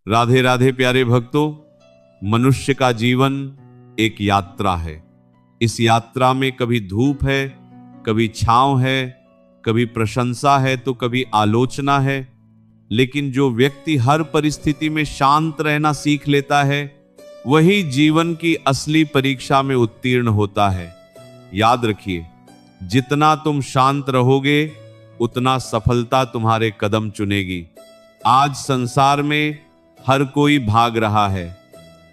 राधे राधे प्यारे भक्तों, मनुष्य का जीवन एक यात्रा है। इस यात्रा में कभी धूप है, कभी छांव है, कभी प्रशंसा है तो कभी आलोचना है। लेकिन जो व्यक्ति हर परिस्थिति में शांत रहना सीख लेता है, वही जीवन की असली परीक्षा में उत्तीर्ण होता है। याद रखिए, जितना तुम शांत रहोगे उतना सफलता तुम्हारे कदम चुनेगी। आज संसार में हर कोई भाग रहा है,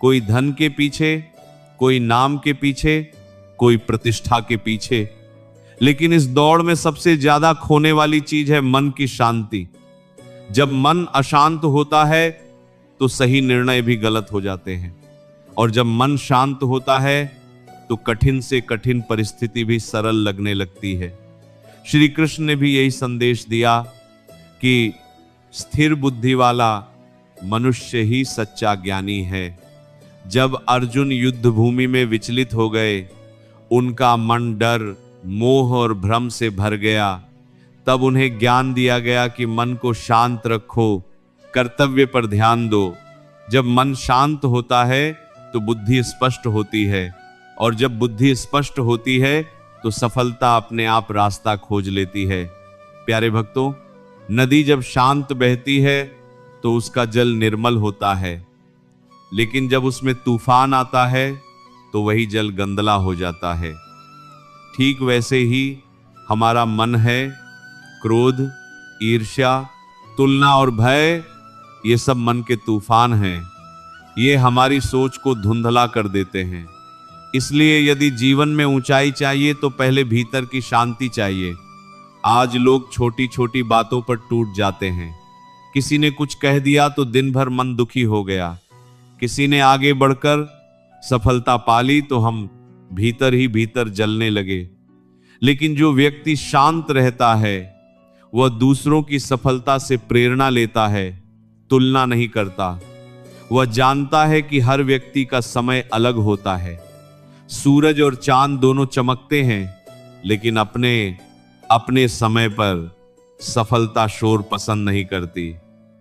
कोई धन के पीछे, कोई नाम के पीछे, कोई प्रतिष्ठा के पीछे। लेकिन इस दौड़ में सबसे ज्यादा खोने वाली चीज है मन की शांति। जब मन अशांत होता है तो सही निर्णय भी गलत हो जाते हैं, और जब मन शांत होता है तो कठिन से कठिन परिस्थिति भी सरल लगने लगती है। श्री कृष्ण ने भी यही संदेश दिया कि स्थिर बुद्धि वाला मनुष्य ही सच्चा ज्ञानी है। जब अर्जुन युद्ध भूमि में विचलित हो गए, उनका मन डर, मोह और भ्रम से भर गया, तब उन्हें ज्ञान दिया गया कि मन को शांत रखो, कर्तव्य पर ध्यान दो। जब मन शांत होता है तो बुद्धि स्पष्ट होती है, और जब बुद्धि स्पष्ट होती है तो सफलता अपने आप रास्ता खोज लेती है। प्यारे भक्तों, नदी जब शांत बहती है तो उसका जल निर्मल होता है, लेकिन जब उसमें तूफान आता है तो वही जल गंदला हो जाता है। ठीक वैसे ही हमारा मन है। क्रोध, ईर्ष्या, तुलना और भय, ये सब मन के तूफान हैं। ये हमारी सोच को धुंधला कर देते हैं। इसलिए यदि जीवन में ऊंचाई चाहिए तो पहले भीतर की शांति चाहिए। आज लोग छोटी छोटी बातों पर टूट जाते हैं। किसी ने कुछ कह दिया तो दिन भर मन दुखी हो गया। किसी ने आगे बढ़कर सफलता पाली तो हम भीतर ही भीतर जलने लगे। लेकिन जो व्यक्ति शांत रहता है, वह दूसरों की सफलता से प्रेरणा लेता है, तुलना नहीं करता। वह जानता है कि हर व्यक्ति का समय अलग होता है। सूरज और चांद दोनों चमकते हैं, लेकिन अपने अपने समय पर सफलता शोर पसंद नहीं करती,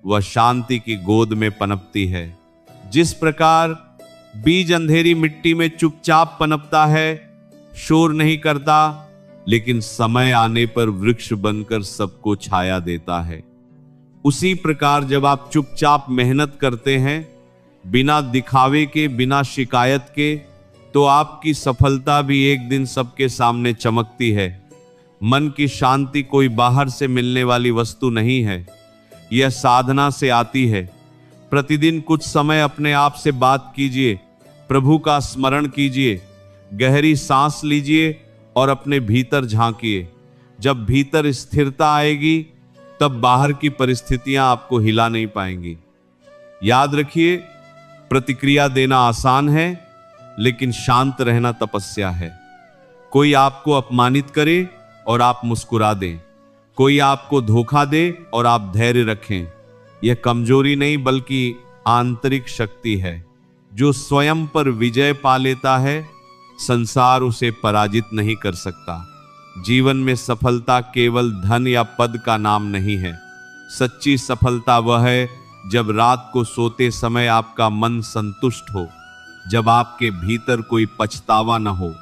वह शांति की गोद में पनपती है। जिस प्रकार बीज अंधेरी मिट्टी में चुपचाप पनपता है, शोर नहीं करता, लेकिन समय आने पर वृक्ष बनकर सबको छाया देता है। उसी प्रकार जब आप चुपचाप मेहनत करते हैं, बिना दिखावे के, बिना शिकायत के, तो आपकी सफलता भी एक दिन सबके सामने चमकती है। मन की शांति कोई बाहर से मिलने वाली वस्तु नहीं है, यह साधना से आती है। प्रतिदिन कुछ समय अपने आप से बात कीजिए, प्रभु का स्मरण कीजिए, गहरी सांस लीजिए और अपने भीतर झांकिए। जब भीतर स्थिरता आएगी, तब बाहर की परिस्थितियां आपको हिला नहीं पाएंगी। याद रखिए, प्रतिक्रिया देना आसान है, लेकिन शांत रहना तपस्या है। कोई आपको अपमानित करे और आप मुस्कुरा दें, कोई आपको धोखा दे और आप धैर्य रखें, यह कमजोरी नहीं बल्कि आंतरिक शक्ति है। जो स्वयं पर विजय पा लेता है, संसार उसे पराजित नहीं कर सकता। जीवन में सफलता केवल धन या पद का नाम नहीं है। सच्ची सफलता वह है जब रात को सोते समय आपका मन संतुष्ट हो, जब आपके भीतर कोई पछतावा न हो,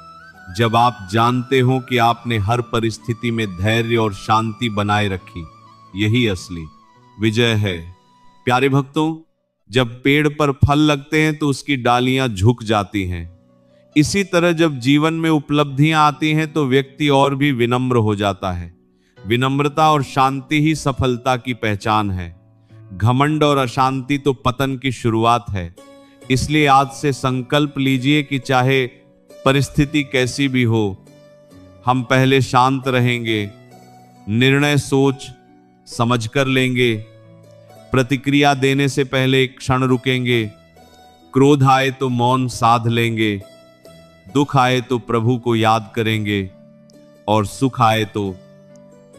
जब आप जानते हो कि आपने हर परिस्थिति में धैर्य और शांति बनाए रखी। यही असली विजय है। प्यारे भक्तों, जब पेड़ पर फल लगते हैं तो उसकी डालियां झुक जाती हैं। इसी तरह जब जीवन में उपलब्धियां आती हैं तो व्यक्ति और भी विनम्र हो जाता है। विनम्रता और शांति ही सफलता की पहचान है। घमंड और अशांति तो पतन की शुरुआत है। इसलिए आज से संकल्प लीजिए कि चाहे परिस्थिति कैसी भी हो, हम पहले शांत रहेंगे, निर्णय सोच समझ कर लेंगे, प्रतिक्रिया देने से पहले एक क्षण रुकेंगे, क्रोध आए तो मौन साध लेंगे, दुख आए तो प्रभु को याद करेंगे, और सुख आए तो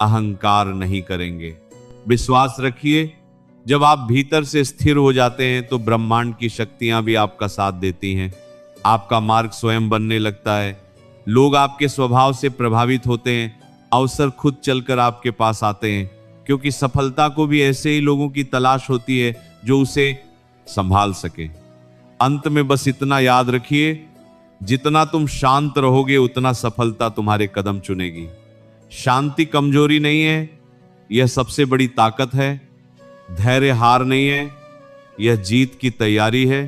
अहंकार नहीं करेंगे। विश्वास रखिए, जब आप भीतर से स्थिर हो जाते हैं तो ब्रह्मांड की शक्तियां भी आपका साथ देती हैं। आपका मार्ग स्वयं बनने लगता है। लोग आपके स्वभाव से प्रभावित होते हैं। अवसर खुद चलकर आपके पास आते हैं, क्योंकि सफलता को भी ऐसे ही लोगों की तलाश होती है जो उसे संभाल सके। अंत में बस इतना याद रखिए, जितना तुम शांत रहोगे उतना सफलता तुम्हारे कदम चुनेगी। शांति कमजोरी नहीं है, यह सबसे बड़ी ताकत है। धैर्य हार नहीं है, यह जीत की तैयारी है।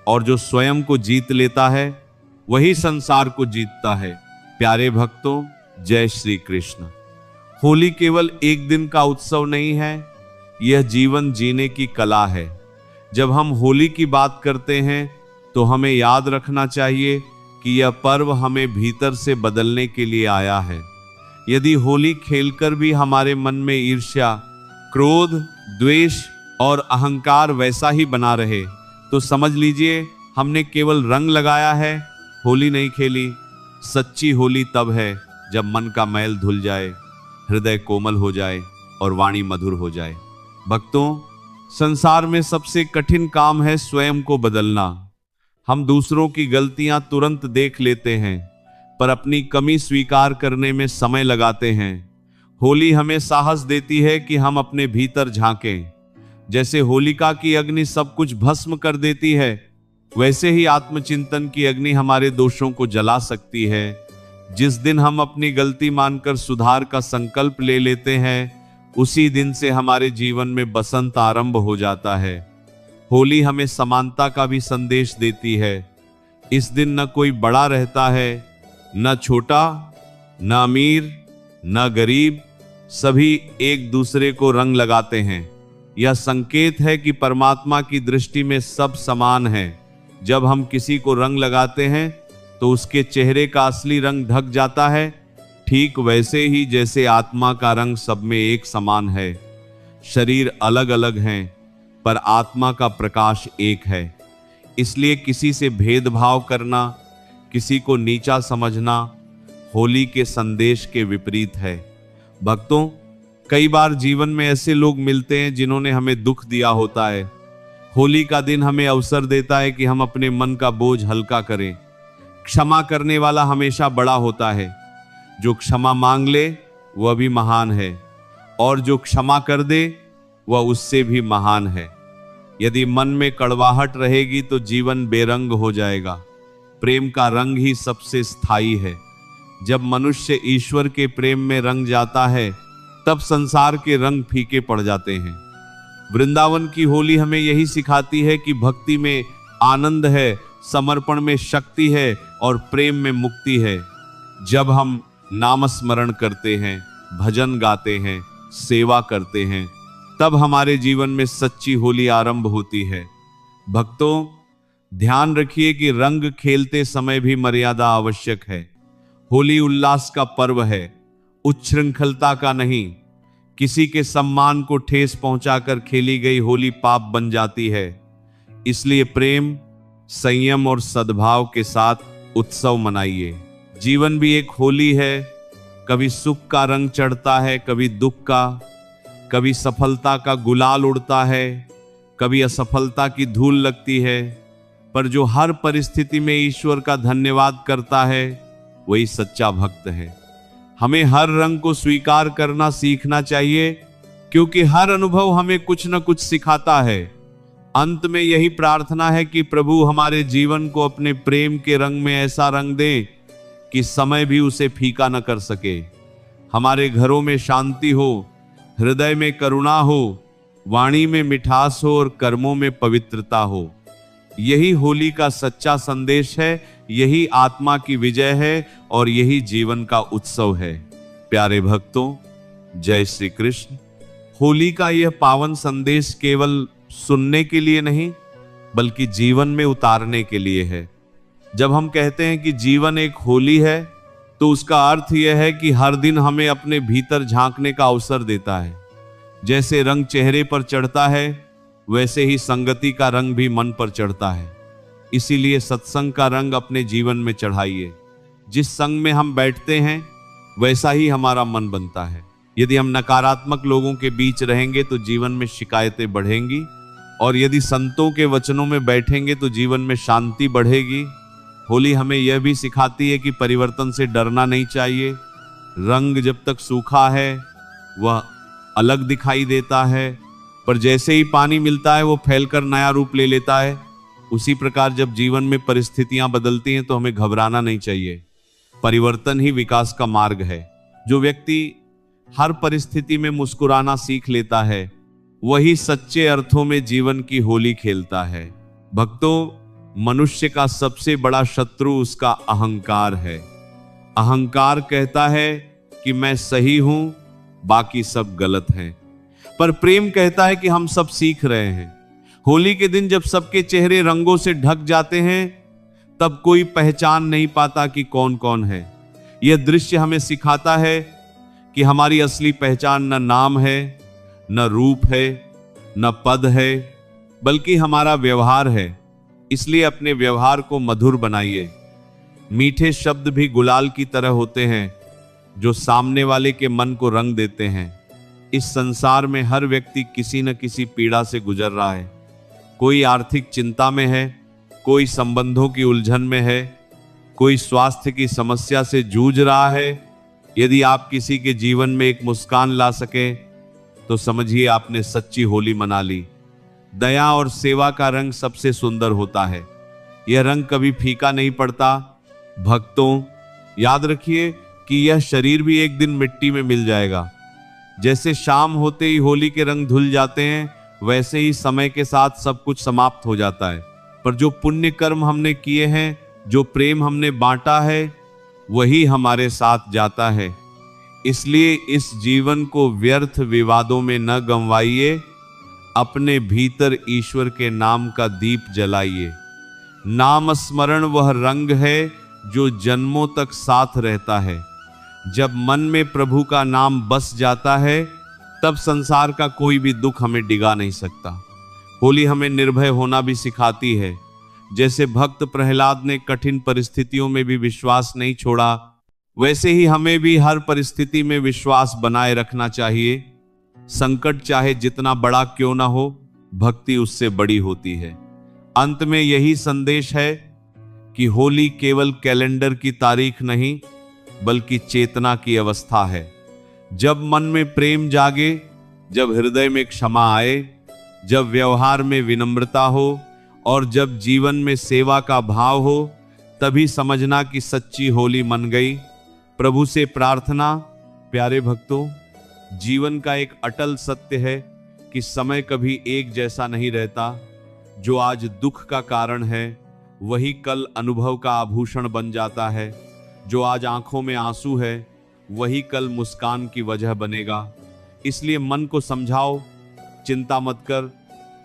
और जो स्वयं को जीत लेता है वही संसार को जीतता है। प्यारे भक्तों, जय श्री कृष्ण। होली केवल एक दिन का उत्सव नहीं है, यह जीवन जीने की कला है। जब हम होली की बात करते हैं तो हमें याद रखना चाहिए कि यह पर्व हमें भीतर से बदलने के लिए आया है। यदि होली खेलकर भी हमारे मन में ईर्ष्या, क्रोध, द्वेष और अहंकार वैसा ही बना रहे तो समझ लीजिए हमने केवल रंग लगाया है, होली नहीं खेली। सच्ची होली तब है जब मन का मैल धुल जाए, हृदय कोमल हो जाए और वाणी मधुर हो जाए। भक्तों, संसार में सबसे कठिन काम है स्वयं को बदलना। हम दूसरों की गलतियां तुरंत देख लेते हैं, पर अपनी कमी स्वीकार करने में समय लगाते हैं। होली हमें साहस देती है कि हम अपने भीतर झांकें। जैसे होलिका की अग्नि सब कुछ भस्म कर देती है, वैसे ही आत्मचिंतन की अग्नि हमारे दोषों को जला सकती है। जिस दिन हम अपनी गलती मानकर सुधार का संकल्प ले लेते हैं, उसी दिन से हमारे जीवन में बसंत आरंभ हो जाता है। होली हमें समानता का भी संदेश देती है। इस दिन न कोई बड़ा रहता है, न छोटा, न अमीर, न गरीब, सभी एक दूसरे को रंग लगाते हैं। यह संकेत है कि परमात्मा की दृष्टि में सब समान है। जब हम किसी को रंग लगाते हैं तो उसके चेहरे का असली रंग ढक जाता है, ठीक वैसे ही जैसे आत्मा का रंग सब में एक समान है। शरीर अलग अलग हैं, पर आत्मा का प्रकाश एक है। इसलिए किसी से भेदभाव करना, किसी को नीचा समझना होली के संदेश के विपरीत है। भक्तों, कई बार जीवन में ऐसे लोग मिलते हैं जिन्होंने हमें दुख दिया होता है। होली का दिन हमें अवसर देता है कि हम अपने मन का बोझ हल्का करें। क्षमा करने वाला हमेशा बड़ा होता है। जो क्षमा मांग ले वह भी महान है, और जो क्षमा कर दे वह उससे भी महान है। यदि मन में कड़वाहट रहेगी तो जीवन बेरंग हो जाएगा। प्रेम का रंग ही सबसे स्थायी है। जब मनुष्य ईश्वर के प्रेम में रंग जाता है, तब संसार के रंग फीके पड़ जाते हैं। वृंदावन की होली हमें यही सिखाती है कि भक्ति में आनंद है, समर्पण में शक्ति है और प्रेम में मुक्ति है। जब हम नाम स्मरण करते हैं, भजन गाते हैं, सेवा करते हैं, तब हमारे जीवन में सच्ची होली आरंभ होती है। भक्तों, ध्यान रखिए कि रंग खेलते समय भी मर्यादा आवश्यक है। होली उल्लास का पर्व है, उच्छृंखलता का नहीं। किसी के सम्मान को ठेस पहुंचाकर खेली गई होली पाप बन जाती है। इसलिए प्रेम, संयम और सद्भाव के साथ उत्सव मनाइए। जीवन भी एक होली है। कभी सुख का रंग चढ़ता है, कभी दुख का, कभी सफलता का गुलाल उड़ता है, कभी असफलता की धूल लगती है। पर जो हर परिस्थिति में ईश्वर का धन्यवाद करता है वही सच्चा भक्त है। हमें हर रंग को स्वीकार करना सीखना चाहिए, क्योंकि हर अनुभव हमें कुछ न कुछ सिखाता है। अंत में यही प्रार्थना है कि प्रभु हमारे जीवन को अपने प्रेम के रंग में ऐसा रंग दे कि समय भी उसे फीका न कर सके। हमारे घरों में शांति हो, हृदय में करुणा हो, वाणी में मिठास हो और कर्मों में पवित्रता हो। यही होली का सच्चा संदेश है, यही आत्मा की विजय है और यही जीवन का उत्सव है। प्यारे भक्तों, जय श्री कृष्ण। होली का यह पावन संदेश केवल सुनने के लिए नहीं, बल्कि जीवन में उतारने के लिए है। जब हम कहते हैं कि जीवन एक होली है, तो उसका अर्थ यह है कि हर दिन हमें अपने भीतर झांकने का अवसर देता है। जैसे रंग चेहरे पर चढ़ता है, वैसे ही संगति का रंग भी मन पर चढ़ता है। इसीलिए सत्संग का रंग अपने जीवन में चढ़ाइए। जिस संग में हम बैठते हैं, वैसा ही हमारा मन बनता है। यदि हम नकारात्मक लोगों के बीच रहेंगे तो जीवन में शिकायतें बढ़ेंगी, और यदि संतों के वचनों में बैठेंगे तो जीवन में शांति बढ़ेगी। होली हमें यह भी सिखाती है कि परिवर्तन से डरना नहीं चाहिए। रंग जब तक सूखा है वह अलग दिखाई देता है, पर जैसे ही पानी मिलता है वो फैलकर नया रूप ले लेता है। उसी प्रकार जब जीवन में परिस्थितियां बदलती हैं तो हमें घबराना नहीं चाहिए। परिवर्तन ही विकास का मार्ग है। जो व्यक्ति हर परिस्थिति में मुस्कुराना सीख लेता है वही सच्चे अर्थों में जीवन की होली खेलता है। भक्तों, मनुष्य का सबसे बड़ा शत्रु उसका अहंकार है। अहंकार कहता है कि मैं सही हूं, बाकी सब गलत हैं। पर प्रेम कहता है कि हम सब सीख रहे हैं। होली के दिन जब सबके चेहरे रंगों से ढक जाते हैं तब कोई पहचान नहीं पाता कि कौन कौन है। यह दृश्य हमें सिखाता है कि हमारी असली पहचान न नाम है, न रूप है, न पद है, बल्कि हमारा व्यवहार है। इसलिए अपने व्यवहार को मधुर बनाइए। मीठे शब्द भी गुलाल की तरह होते हैं जो सामने वाले के मन को रंग देते हैं। इस संसार में हर व्यक्ति किसी न किसी पीड़ा से गुजर रहा है। कोई आर्थिक चिंता में है, कोई संबंधों की उलझन में है, कोई स्वास्थ्य की समस्या से जूझ रहा है। यदि आप किसी के जीवन में एक मुस्कान ला सके तो समझिए आपने सच्ची होली मना ली। दया और सेवा का रंग सबसे सुंदर होता है। यह रंग कभी फीका नहीं पड़ता। भक्तों, याद रखिए कि यह शरीर भी एक दिन मिट्टी में मिल जाएगा। जैसे शाम होते ही होली के रंग धुल जाते हैं, वैसे ही समय के साथ सब कुछ समाप्त हो जाता है। पर जो पुण्य कर्म हमने किए हैं, जो प्रेम हमने बांटा है, वही हमारे साथ जाता है। इसलिए इस जीवन को व्यर्थ विवादों में न गंवाइए। अपने भीतर ईश्वर के नाम का दीप जलाइए। नाम स्मरण वह रंग है जो जन्मों तक साथ रहता है। जब मन में प्रभु का नाम बस जाता है तब संसार का कोई भी दुख हमें डिगा नहीं सकता। होली हमें निर्भय होना भी सिखाती है। जैसे भक्त प्रहलाद ने कठिन परिस्थितियों में भी विश्वास नहीं छोड़ा, वैसे ही हमें भी हर परिस्थिति में विश्वास बनाए रखना चाहिए। संकट चाहे जितना बड़ा क्यों ना हो, भक्ति उससे बड़ी होती है। अंत में यही संदेश है कि होली केवल कैलेंडर की तारीख नहीं, बल्कि चेतना की अवस्था है। जब मन में प्रेम जागे, जब हृदय में क्षमा आए, जब व्यवहार में विनम्रता हो और जब जीवन में सेवा का भाव हो, तभी समझना कि सच्ची होली मन गई। प्रभु से प्रार्थना, प्यारे भक्तों, जीवन का एक अटल सत्य है कि समय कभी एक जैसा नहीं रहता। जो आज दुख का कारण है वही कल अनुभव का आभूषण बन जाता है। जो आज आंखों में आंसू है वही कल मुस्कान की वजह बनेगा। इसलिए मन को समझाओ, चिंता मत कर,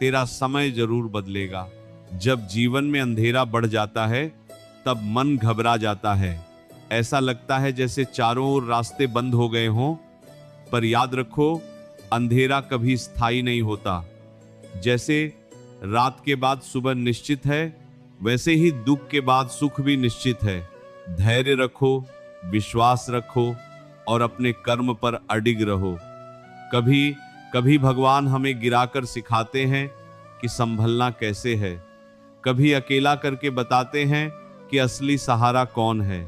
तेरा समय जरूर बदलेगा। जब जीवन में अंधेरा बढ़ जाता है तब मन घबरा जाता है। ऐसा लगता है जैसे चारों ओर रास्ते बंद हो गए हों। पर याद रखो, अंधेरा कभी स्थायी नहीं होता। जैसे रात के बाद सुबह निश्चित है, वैसे ही दुख के बाद सुख भी निश्चित है। धैर्य रखो, विश्वास रखो और अपने कर्म पर अडिग रहो। कभी कभी भगवान हमें गिराकर सिखाते हैं कि संभलना कैसे है। कभी अकेला करके बताते हैं कि असली सहारा कौन है।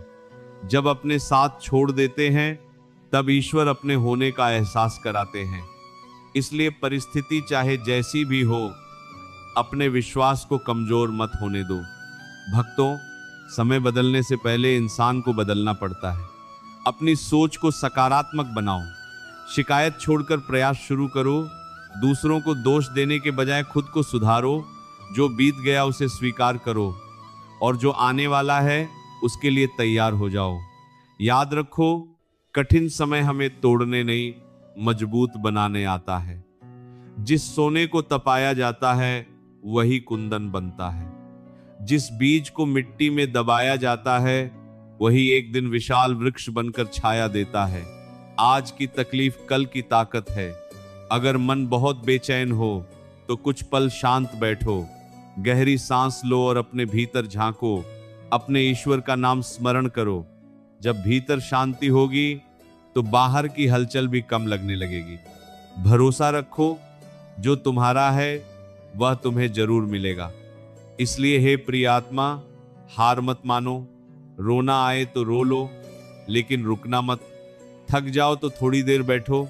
जब अपने साथ छोड़ देते हैं तब ईश्वर अपने होने का एहसास कराते हैं। इसलिए परिस्थिति चाहे जैसी भी हो, अपने विश्वास को कमजोर मत होने दो। भक्तों, समय बदलने से पहले इंसान को बदलना पड़ता है। अपनी सोच को सकारात्मक बनाओ। शिकायत छोड़कर प्रयास शुरू करो। दूसरों को दोष देने के बजाय खुद को सुधारो। जो बीत गया उसे स्वीकार करो और जो आने वाला है उसके लिए तैयार हो जाओ। याद रखो, कठिन समय हमें तोड़ने नहीं, मजबूत बनाने आता है। जिस सोने को तपाया जाता है वही कुंदन बनता है। जिस बीज को मिट्टी में दबाया जाता है वही एक दिन विशाल वृक्ष बनकर छाया देता है। आज की तकलीफ कल की ताकत है। अगर मन बहुत बेचैन हो तो कुछ पल शांत बैठो, गहरी सांस लो और अपने भीतर झांको। अपने ईश्वर का नाम स्मरण करो। जब भीतर शांति होगी तो बाहर की हलचल भी कम लगने लगेगी। भरोसा रखो, जो तुम्हारा है वह तुम्हें जरूर मिलेगा। इसलिए हे प्रिय आत्मा, हार मत मानो। रोना आए तो रो लो, लेकिन रुकना मत। थक जाओ तो थोड़ी देर बैठो,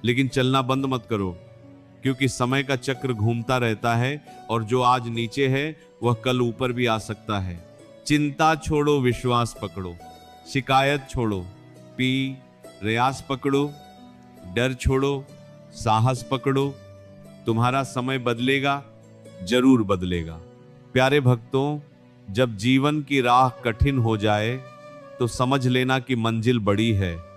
लेकिन चलना बंद मत करो। क्योंकि समय का चक्र घूमता रहता है और जो आज नीचे है वह कल ऊपर भी आ सकता है। चिंता छोड़ो, विश्वास पकड़ो। शिकायत छोड़ो, प्रयास पकड़ो। डर छोड़ो, साहस पकड़ो। तुम्हारा समय बदलेगा, जरूर बदलेगा। प्यारे भक्तों, जब जीवन की राह कठिन हो जाए तो समझ लेना कि मंजिल बड़ी है।